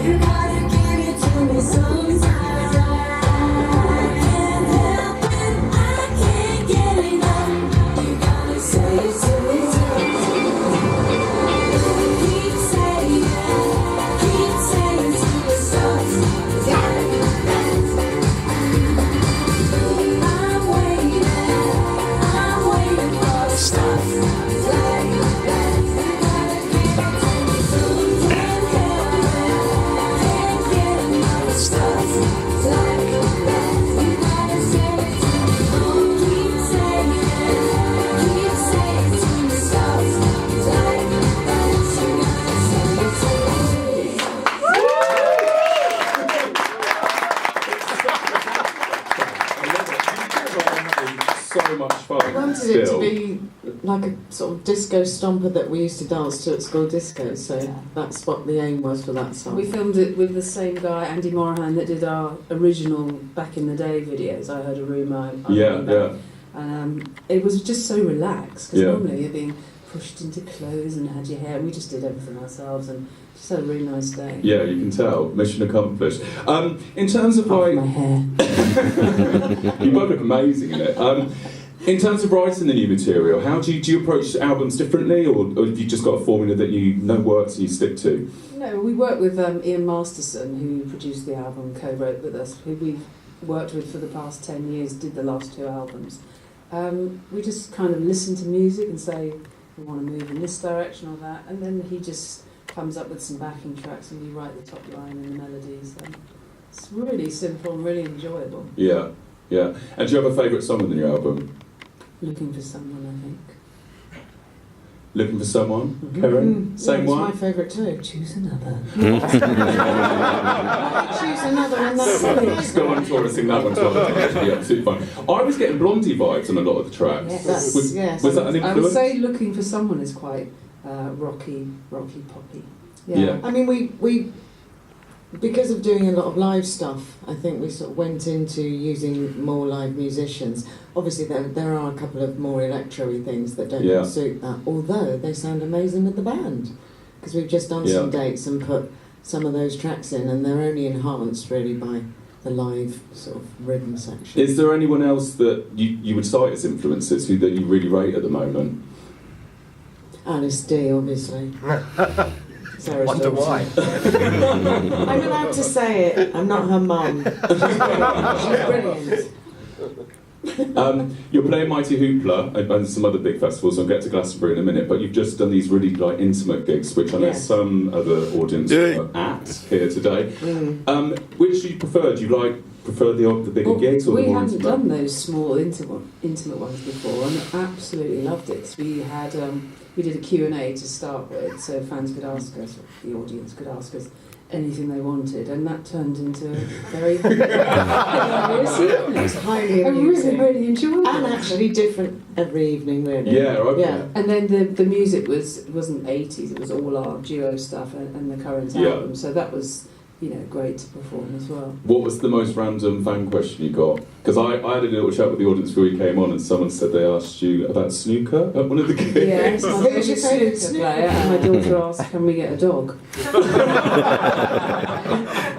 You gotta give it to me sometime. Can't help it, I can't get enough. You gotta say it to me too. Keep saying to me stuff. I'm waiting for the stuff. Like that, you gotta give it to me soon. Can't help it, can't get enough stuff. Like that, you gotta say it to me soon. Keep saying to me stuff. Like that, you gotta say it to me. So much fun. I wanted it to be like a sort of disco stomper that we used to dance to at school disco, so that's what the aim was for that song. We filmed it with the same guy, Andy Morahan, that did our original back in the day videos. I Heard a Rumour. And it was just so relaxed, because normally you're being pushed into clothes and had your hair, and we just did everything ourselves, and just had a really nice day. Yeah, you can tell. Mission accomplished. In terms of Apart like... from my hair. You both look amazing in it. In terms of writing the new material, how do you approach albums differently, or have you just got a formula that you know works and you stick to? No, we worked with Ian Masterson, who produced the album, co-wrote with us, who we've worked with for the past 10 years, did the last 2 albums. We just kind of listen to music and say, we want to move in this direction or that, and then he just comes up with some backing tracks and we write the top line and the melodies. It's really simple and really enjoyable. Yeah, yeah. And do you have a favourite song in the new album? Looking for Someone, I think. Looking for Someone? Karen? Same it's one? my favourite too. Choose another. Choose another, and that's Just go on tour and sing that one as well. That'd be absolutely fine. I was getting Blondie vibes on a lot of the tracks. Yes. Was that an influence? I would say Looking for Someone is quite rocky, poppy. Yeah. I mean, we because of doing a lot of live stuff, I think we sort of went into using more live musicians. Obviously, there are a couple of more electro-y things that don't suit that, although they sound amazing with the band. Because we've just done some dates and put some of those tracks in, and they're only enhanced really by the live sort of rhythm section. Is there anyone else that you would cite as influences that you really rate at the moment? Alice D, obviously. Wonder why. I'm allowed to say it. I'm not her mum. She's brilliant. You're playing Mighty Hoopla and some other big festivals. I'll get to Glastonbury in a minute, but you've just done these really like intimate gigs, which I know some other audience are at here today. Which do you prefer? Do you prefer the bigger gigs or the more hadn't intimate? done those small intimate ones before, and absolutely loved it. So we had we did a Q&A to start with, so fans could ask us, or the audience could ask us anything they wanted, and that turned into a very hilarious evening. It was highly I amusing. really enjoyed it. And actually different every evening, really. Yeah, okay. Yeah. And then the music wasn't 80s, it was all our duo stuff and the current album, so that was great to perform as well. What was the most random fan question you got? Because I had a little chat with the audience before you came on, and someone said they asked you about snooker at one of the gigs. Yes, my Who's your favourite snooker player, and my daughter asked, can we get a dog?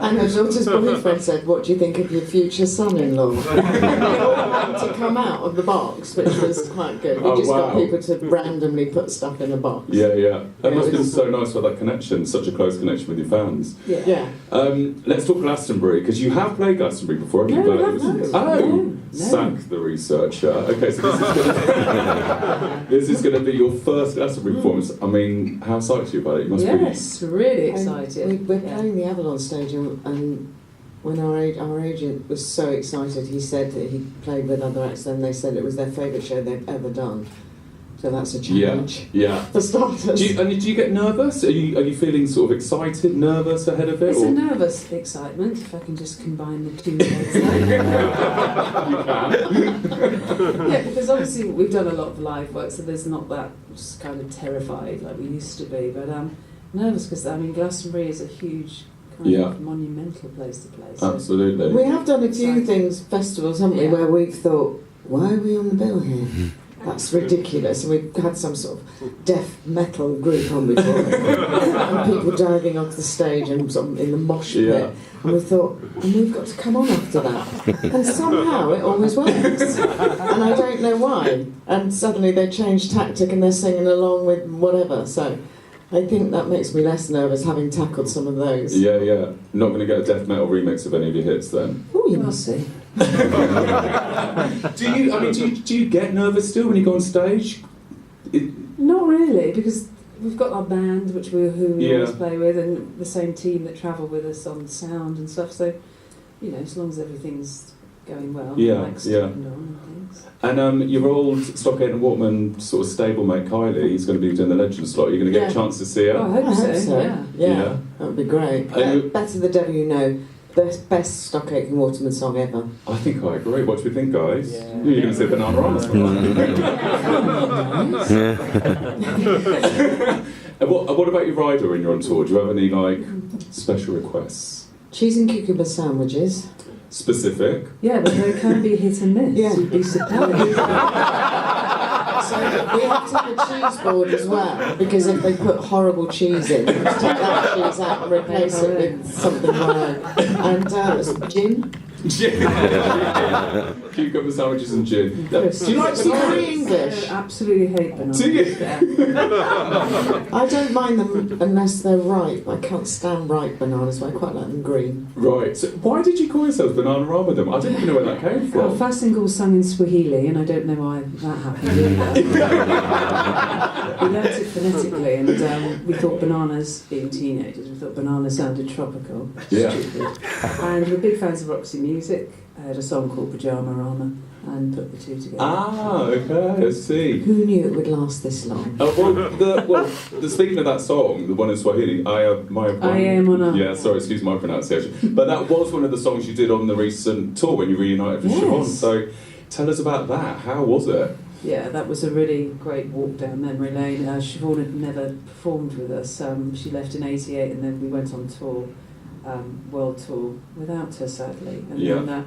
And her daughter's boyfriend said, what do you think of your future son-in-law? And they all had to come out of the box, which was quite good. We just got people to randomly put stuff in a box. Yeah, yeah. That must have been so nice for that connection, such a close connection with your fans. Yeah. Let's talk Glastonbury, because you have played Glastonbury before, haven't you? No. Sack the researcher. Okay, so this is going to be your first Glastonbury performance. I mean, how excited are you about it? You must be really excited. We're playing the Avalon stage, and when our agent was so excited, he said that he played with other acts, and they said it was their favourite show they've ever done. So that's a challenge. Yeah. For starters. Do you get nervous? Are you feeling sort of excited, nervous ahead of it? It's a nervous excitement, if I can just combine the two words. You can. Yeah, because obviously we've done a lot of live work, so there's not that just kind of terrified like we used to be. But I'm nervous because Glastonbury is a huge kind of monumental place to play. So absolutely. We have done a few festivals, haven't we, where we've thought, why are we on the bill here? that's ridiculous. And we had some sort of death metal group on before, and people diving off the stage and sort of in the mosh pit. Yeah. And we thought, and we've got to come on after that. And somehow it always works. And I don't know why. And suddenly they change tactic and they're singing along with whatever. So I think that makes me less nervous having tackled some of those. Yeah, yeah. Not going to get a death metal remix of any of your hits then? Oh, you must see. Do you get nervous still when you go on stage? Not really, because we've got our band, who we Yeah. always play with, and the same team that travel with us on sound and stuff. So, you know, as long as everything's going well, Yeah, like yeah. on and things. And your old Stockgate and Waterman sort of stablemate Kylie is going to be doing the Legend slot. You're going to get a Yeah. chance to see her. Oh, I hope so. Yeah. Yeah, that would be great. Better the Devil You Know. The best Stockgate and Waterman song ever. I think I agree. What do we think, guys? Yeah. You're going to say Bananarama. And what about your rider when you're on tour? Do you have any special requests? Cheese and cucumber sandwiches. Specific? Yeah, but they can be hit and miss. Yeah. You'd be surprised. So we have to have a cheese board as well, because if they put horrible cheese in, we have to take that cheese out and replace it with something right. And gin. Cucumber sandwiches and gin. Chris. Do you like Do you bananas? read English? I absolutely hate bananas. Do you? I don't mind them unless they're ripe. I can't stand ripe bananas, but I quite like them green. Right. So why did you call yourselves Bananarama then? I didn't even know where that came Well, from. Fastengal was sung in Swahili, and I don't know why that happened either. We learnt it phonetically, and we thought bananas, being teenagers, we thought bananas sounded tropical. Yeah. Stupid. And we're big fans of Roxy music. I had a song called Pajamarama, and put the two together. Ah, okay, I see. Who knew it would last this long? Speaking of that song, the one in Swahili, I am on a... Yeah, sorry, excuse my pronunciation. But that was one of the songs you did on the recent tour when you reunited with Yes. Siobhan. So tell us about that. How was it? Yeah, that was a really great walk down memory lane. Siobhan had never performed with us. She left in '88, and then we went on tour, world tour, without her, sadly. And Yeah. then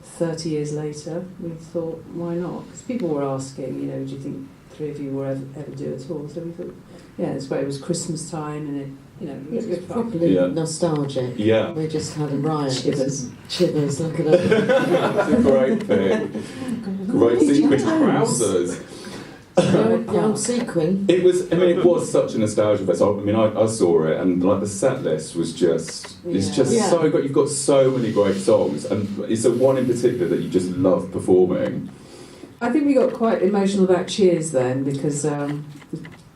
30 years later, we thought, why not? Because people were asking, do you think three of you will ever do a tour? So we thought, yeah, it's great. It was Christmas time, and it was It's fun. properly Yeah. nostalgic. Yeah. We just had a riot. Shivers. Shivers, look at it. It's a great thing. Great sequin trousers. The old sequin. It was such a nostalgia fest. I saw it, and the set list was it's just Yeah. so good. You've got so many great songs, and it's the one in particular that you just love performing. I think we got quite emotional about Cheers then, because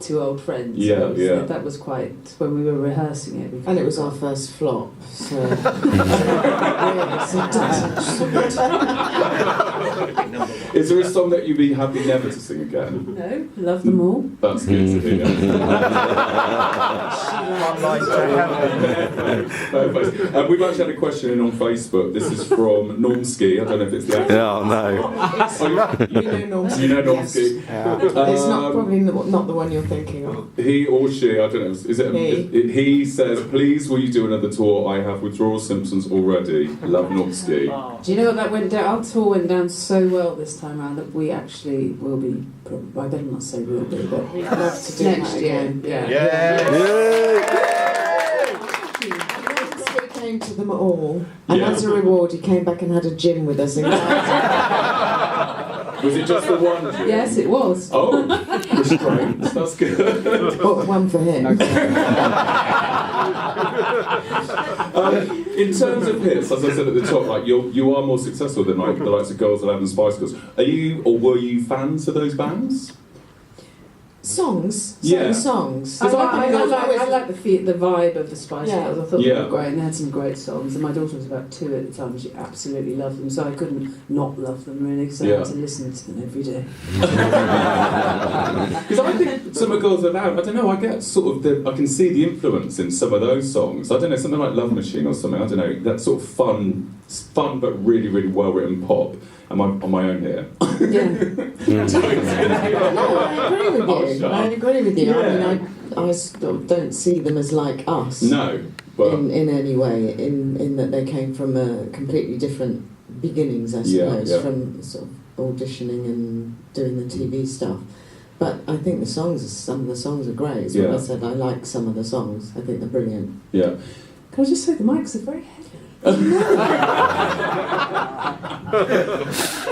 two old friends. Yeah, That was- yeah. That was quite, when we were rehearsing it. And it was our first flop, so... Is there a song that you'd be happy never to sing again? No, love them all. That's good to hear. We've actually had a question in on Facebook. This is from Normski. I don't know if it's the actor. Oh, no. You know Normski. You know Normski. It's not probably not the one you're thinking of. He or she, I don't know, is it? He. He says, please will you do another tour? I have withdrawal symptoms already. Love Normski. Do you know what that went down? Our tour went down so well this time around that we actually will be, I better not say will be, but We'd love to do next that year. again. Yeah. We came to them all, and Yeah. as a reward, he came back and had a gym with us in Was it just the one? Yes, it was. Oh, restraint. That's good. Well, one for him. In terms of hits, as I said at the top, you are more successful than the likes of Girls 11, Spice Girls. Are you, or were you fans of those bands? Songs? Yeah. Songs. I I like the vibe of the Spice Yeah. Girls. I thought Yeah. they were great, and they had some great songs. And my daughter was about 2 at the time, and she absolutely loved them. So I couldn't not love them, really, because I Yeah. had to listen to them every day. Because I think some of Girls Aloud, I don't know, I get sort of I can see the influence in some of those songs. I don't know, something like Love Machine or something, I don't know, that sort of fun but really, really well written pop. Am I on my own here? Yeah. No, I agree with Oh, you. shut I up. agree with you. Yeah. I mean, I still don't see them as like us No, but in any way, in that they came from a completely different beginnings, I Yeah, suppose, yeah. from sort of auditioning and doing the TV stuff. But I think some of the songs are great. It's what Yeah. I said, I like some of the songs. I think they're brilliant. Yeah. Can I just say the mics are very heavy?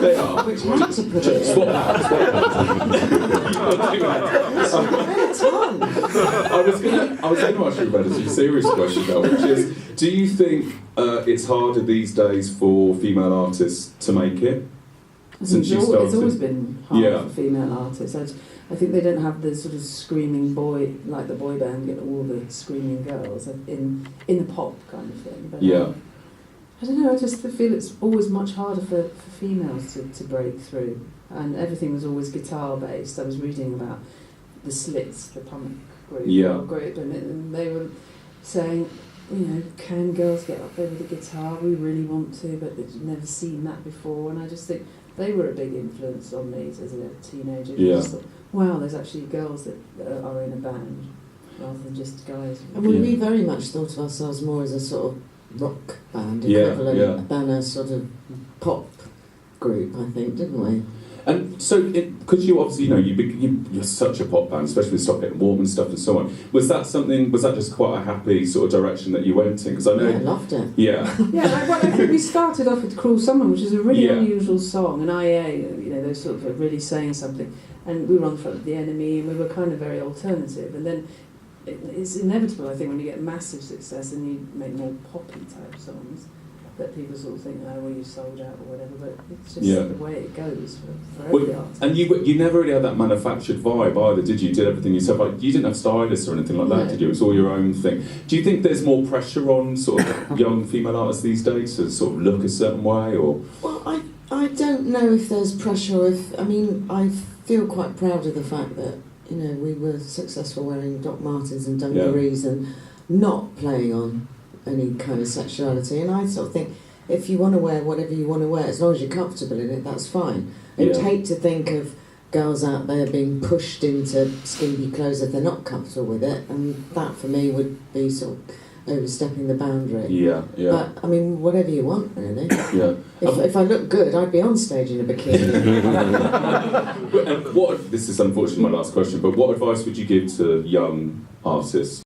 They are. Which had to put it Swap in. that, swap that. I was going to ask you a relatively serious question though, which is, do you think it's harder these days for female artists to make it? Since you It's started? always been hard Yeah. for female artists. I think they don't have the sort of screaming boy, like the boy band, get all the screaming girls in the pop kind of thing. But, Yeah. I don't know, I just feel it's always much harder for females to break through. And everything was always guitar based. I was reading about the Slits, the punk group, Yeah. and they were saying, you know, can girls get up there with a guitar? We really want to, but they've never seen that before. And I just think they were a big influence on me as a teenager. Yeah. I just thought, wow, there's actually girls that are in a band rather than just guys. And we very much thought of ourselves more as a sort of rock band Yeah, equivalent yeah. than a sort of pop group, I think, didn't we? And so, because you obviously, you're such a pop band, especially with Stop Getting Warm and stuff and so on. Was that just quite a happy sort of direction that you went in? Because I know... Yeah, I loved it. Yeah. Yeah, I think we started off with Cruel Summer, which is a really Yeah. unusual song, and they're sort of really saying something. And we were on front of the Enemy, and we were kind of very alternative. And then it's inevitable, I think, when you get massive success and you make more poppy type songs, that people sort of think, oh, well, you sold out or whatever. But it's just Yeah. the way it goes for every artist. And you never really had that manufactured vibe either, did you? You did everything yourself. Like, you didn't have stylists or anything like that, No. did you? It was all your own thing. Do you think there's more pressure on sort of young female artists these days to sort of look a certain way, or...? Well, I don't know if there's pressure. I feel quite proud of the fact that, we were successful wearing Doc Martens and dungarees and not playing on any kind of sexuality. And I sort of think, if you want to wear whatever you want to wear, as long as you're comfortable in it, that's fine. I would Yeah. hate to think of girls out there being pushed into skimpy clothes if they're not comfortable with it, and that for me would be sort of overstepping the boundary. Yeah, yeah. But, I mean, whatever you want, really. Yeah. If I look good, I'd be on stage in a bikini. And this is unfortunately my last question, but what advice would you give to young artists?